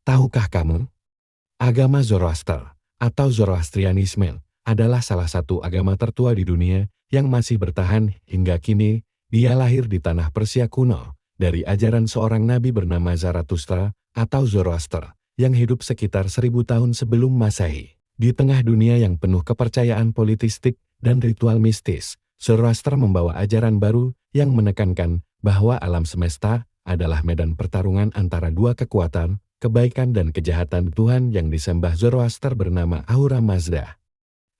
Tahukah kamu, agama Zoroaster atau Zoroastrianisme adalah salah satu agama tertua di dunia yang masih bertahan hingga kini. Dia lahir di tanah Persia kuno dari ajaran seorang nabi bernama Zarathustra atau Zoroaster yang hidup sekitar 1000 tahun sebelum Masehi. Di tengah dunia yang penuh kepercayaan politistik dan ritual mistis, Zoroaster membawa ajaran baru yang menekankan bahwa alam semesta adalah medan pertarungan antara dua kekuatan, kebaikan dan kejahatan. Tuhan yang disembah Zoroaster bernama Ahura Mazda.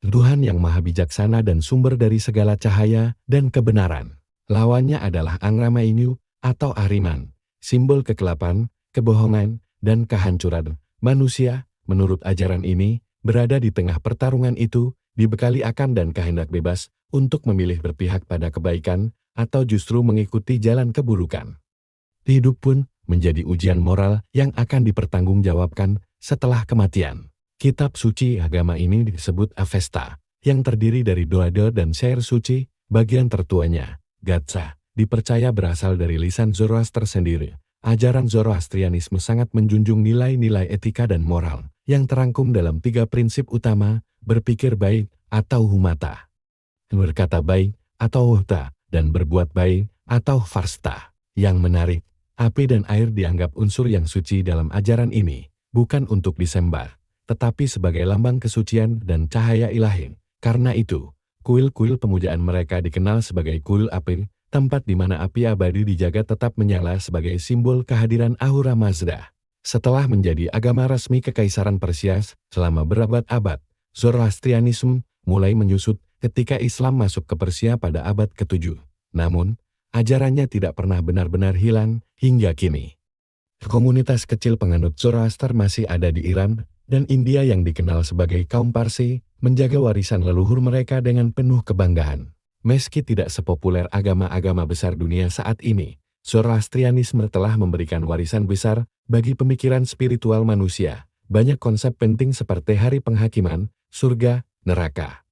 Tuhan yang maha bijaksana dan sumber dari segala cahaya dan kebenaran. Lawannya adalah Angra Mainyu atau Ahriman, simbol kegelapan, kebohongan, dan kehancuran. Manusia, menurut ajaran ini, berada di tengah pertarungan itu, dibekali akal dan kehendak bebas untuk memilih berpihak pada kebaikan atau justru mengikuti jalan keburukan. Hidup pun menjadi ujian moral yang akan dipertanggungjawabkan setelah kematian. Kitab suci agama ini disebut Avesta, yang terdiri dari doa-doa dan syair suci. Bagian tertuanya, Gatsa, dipercaya berasal dari lisan Zoroaster sendiri. Ajaran Zoroastrianisme sangat menjunjung nilai-nilai etika dan moral yang terangkum dalam 3 prinsip utama: berpikir baik atau humata, berkata baik atau wuhta, dan berbuat baik atau farsta. Yang menarik, api dan air dianggap unsur yang suci dalam ajaran ini, bukan untuk disembah, tetapi sebagai lambang kesucian dan cahaya ilahi. Karena itu, kuil-kuil pemujaan mereka dikenal sebagai kuil api, tempat di mana api abadi dijaga tetap menyala sebagai simbol kehadiran Ahura Mazda. Setelah menjadi agama resmi Kekaisaran Persia selama berabad-abad, Zoroastrianisme mulai menyusut ketika Islam masuk ke Persia pada abad ke-7. Namun, ajarannya tidak pernah benar-benar hilang hingga kini. Komunitas kecil penganut Zoroaster masih ada di Iran dan India yang dikenal sebagai kaum Parsi, menjaga warisan leluhur mereka dengan penuh kebanggaan. Meski tidak sepopuler agama-agama besar dunia saat ini, Zoroastrianisme telah memberikan warisan besar bagi pemikiran spiritual manusia. Banyak konsep penting seperti hari penghakiman, surga, neraka,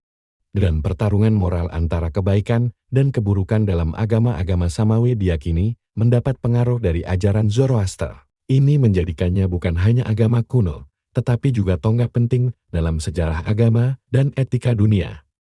dan pertarungan moral antara kebaikan dan keburukan dalam agama-agama samawi diyakini mendapat pengaruh dari ajaran Zoroaster. Ini menjadikannya bukan hanya agama kuno, tetapi juga tonggak penting dalam sejarah agama dan etika dunia.